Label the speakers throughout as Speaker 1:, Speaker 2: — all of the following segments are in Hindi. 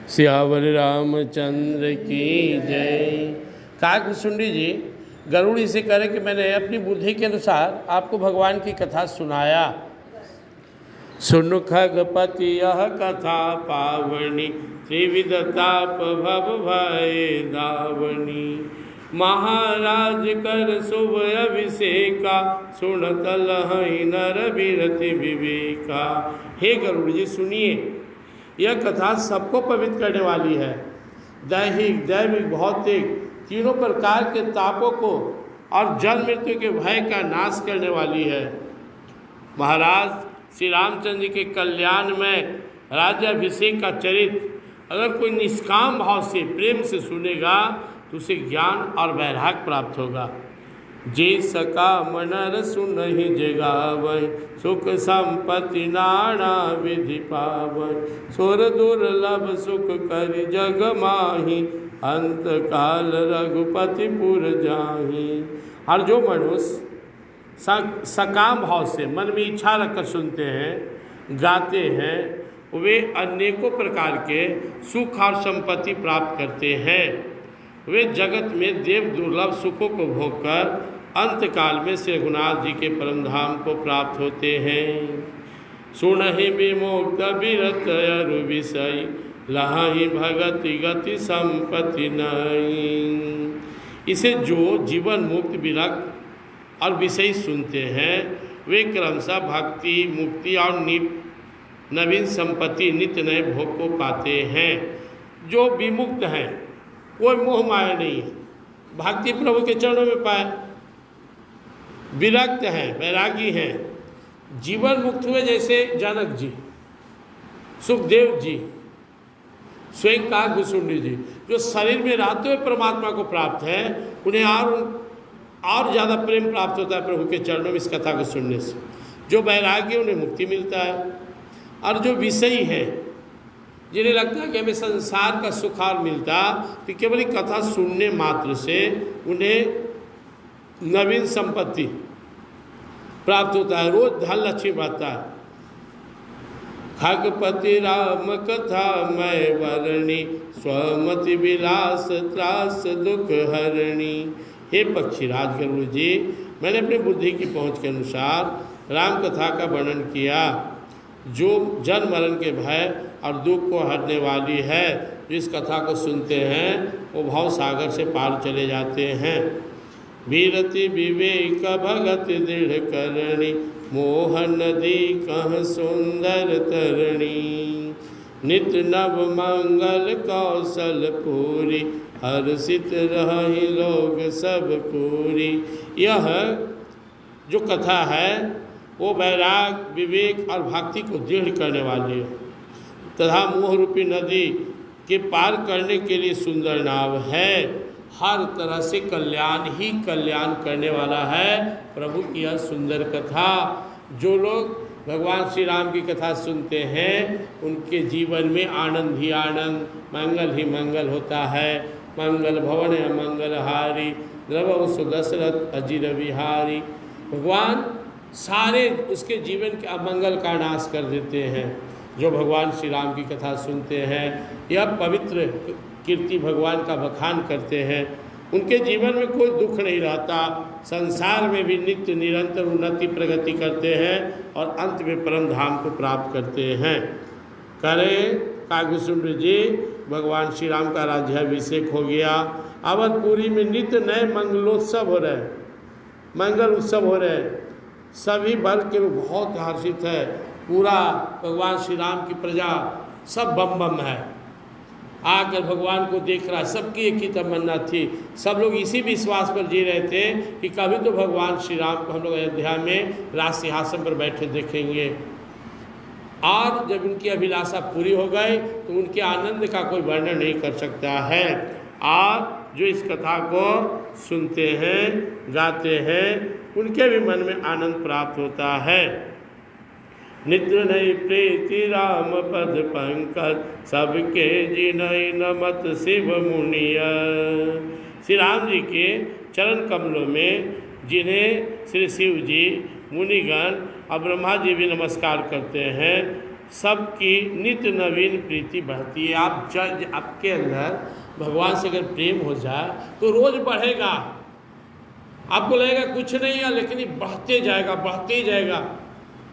Speaker 1: सियावर रामचंद्र की जय। काकभुसुंडी जी गरुड़ से कह रहे कि मैंने अपनी बुद्धि के अनुसार आपको भगवान की कथा सुनाया। सुन खगपति यह कथा पावनी, त्रिविध ताप भव भय दावनी। महाराज कर शुभ अभिषेका, सुनत लहई नर बिरति विवेका। हे गरुड़ जी सुनिए, यह कथा सबको पवित्र करने वाली है। दैहिक, दैविक, भौतिक तीनों प्रकार के तापों को और जन्म मृत्यु के भय का नाश करने वाली है। महाराज श्री रामचंद्र जी के कल्याण में राज्याभिषेक का चरित्र अगर कोई निष्काम भाव से प्रेम से सुनेगा तो उसे ज्ञान और वैराग्य प्राप्त होगा। जे सका मनर सुनहि जगावै, सुख संपत्ति नाना विधि पावै। सुर दुर्लभ सुख कर जग माही, अंत काल रघुपति पुर जाही। और जो मनुष्य सकाम भाव से मन में इच्छा रखकर सुनते हैं, गाते हैं, वे अनेकों प्रकार के सुख और संपत्ति प्राप्त करते हैं। वे जगत में देव दुर्लभ सुखों को भोगकर अंत काल में श्री रघुनाथ जी के परम धाम को प्राप्त होते हैं। सुनहि विमुक्त बिरत अरु विषय, लहहि भगति गति संपत्ति नहीं। इसे जो जीवन मुक्त विरक्त और विषय सुनते हैं वे क्रमशः भक्ति, मुक्ति और नवीन संपत्ति, नित्य नए भोग को पाते हैं। जो विमुक्त हैं, कोई मोह माया नहीं है, भक्ति प्रभु के चरणों में पाए, विरक्त हैं, वैरागी हैं, जीवन मुक्त हुए जैसे जनक जी, सुखदेव जी, स्वयं काकभुसुंडी जी, जो शरीर में रहते हुए परमात्मा को प्राप्त है, उन्हें और ज़्यादा प्रेम प्राप्त होता है प्रभु के चरणों में इस कथा को सुनने से। जो वैरागी उन्हें मुक्ति मिलता है। और जो विषयी हैं, जिन्हें लगता है कि हमें संसार का सुख और मिलता, तो केवल कथा सुनने मात्र से उन्हें नवीन संपत्ति प्राप्त होता है, रोज धन लक्ष्मी बढ़ता है। खगपति राम कथा मैं वरणी, स्वमति विलास त्रास दुख हरणी। हे पक्षी राज गरुड़ जी, मैंने अपनी बुद्धि की पहुँच के अनुसार राम कथा का वर्णन किया, जो जन्म मरण के भय और दुख को हरने वाली है। जो इस कथा को सुनते हैं वो भव सागर से पार चले जाते हैं। वीरति विवेक भगत दृढ़ करणी, मोह नदी कह सुंदर तरणी। नित्य नव मंगल कौशल पूरी, हर्षित रहि लोग सब पूरी। यह जो कथा है वो वैराग, विवेक और भक्ति को दृढ़ करने वाली है तथा मोह रूपी नदी के पार करने के लिए सुंदर नाव है। हर तरह से कल्याण ही कल्याण करने वाला है प्रभु की यह सुंदर कथा। जो लोग भगवान श्री राम की कथा सुनते हैं उनके जीवन में आनंद ही आनंद, मंगल ही मंगल होता है। मंगल भवन मंगलहारी, द्रवौ सुदशरथ अजिर विहारी। भगवान सारे उसके जीवन के अमंगल का नाश कर देते हैं जो भगवान श्री राम की कथा सुनते हैं। यह पवित्र कीर्ति भगवान का बखान करते हैं। उनके जीवन में कोई दुख नहीं रहता, संसार में भी नित्य निरंतर उन्नति प्रगति करते हैं और अंत में परम धाम को प्राप्त करते हैं। करें काकभुसुंडी जी, भगवान श्री राम का राज्याभिषेक हो गया। अवधपुरी में नित्य नए मंगलोत्सव हो रहे हैं, मंगल उत्सव हो रहे हैं। सभी वर्ग के लोग बहुत हर्षित है। पूरा भगवान श्री राम की प्रजा सब बम बम है, आकर भगवान को देख रहा है। सबकी एक ही तमन्ना थी, सब लोग इसी विश्वास पर जी रहे थे कि कभी तो भगवान श्री राम को हम लोग अयोध्या में राज सिंहासन पर बैठे देखेंगे। और जब उनकी अभिलाषा पूरी हो गई तो उनके आनंद का कोई वर्णन नहीं कर सकता है। और जो इस कथा को सुनते हैं, गाते हैं, उनके भी मन में आनंद प्राप्त होता है। निद्र नहीं प्रीति राम पद पंकज, सबके जिनहि नमत शिव मुनिया। श्री राम जी के चरण कमलों में जिन्हें श्री शिव जी, मुनिगण और ब्रह्मा जी भी नमस्कार करते हैं, सबकी नित्य नवीन प्रीति बढ़ती है। आप जब आपके अंदर भगवान से अगर प्रेम हो जाए तो रोज बढ़ेगा। आपको लगेगा कुछ नहीं है, लेकिन ये बढ़ते जाएगा, बढ़ते ही जाएगा।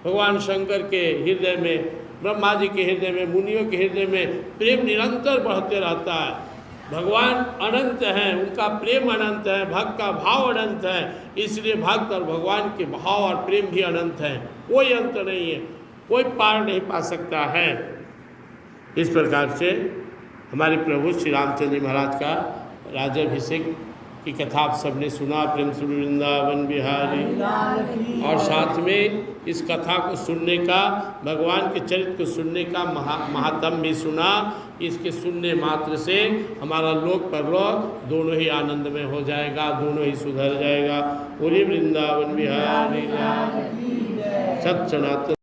Speaker 1: भगवान शंकर के हृदय में, ब्रह्मा जी के हृदय में, मुनियों के हृदय में प्रेम निरंतर बढ़ते रहता है। भगवान अनंत हैं, उनका प्रेम अनंत है, भक्त का भाव अनंत है, इसलिए भक्त और भगवान के भाव और प्रेम भी अनंत है। कोई अंत नहीं है, कोई पार नहीं पा सकता है। इस प्रकार से हमारे प्रभु श्री रामचंद्र महाराज का राज्याभिषेक की कथा आप सबने सुना। प्रेम से वृंदावन बिहारी। और साथ में इस कथा को सुनने का, भगवान के चरित्र को सुनने का महात्म भी सुना। इसके सुनने मात्र से हमारा लोक परलोक दोनों ही आनंद में हो जाएगा, दोनों ही सुधर जाएगा। पूरी वृंदावन बिहारी सत सनातन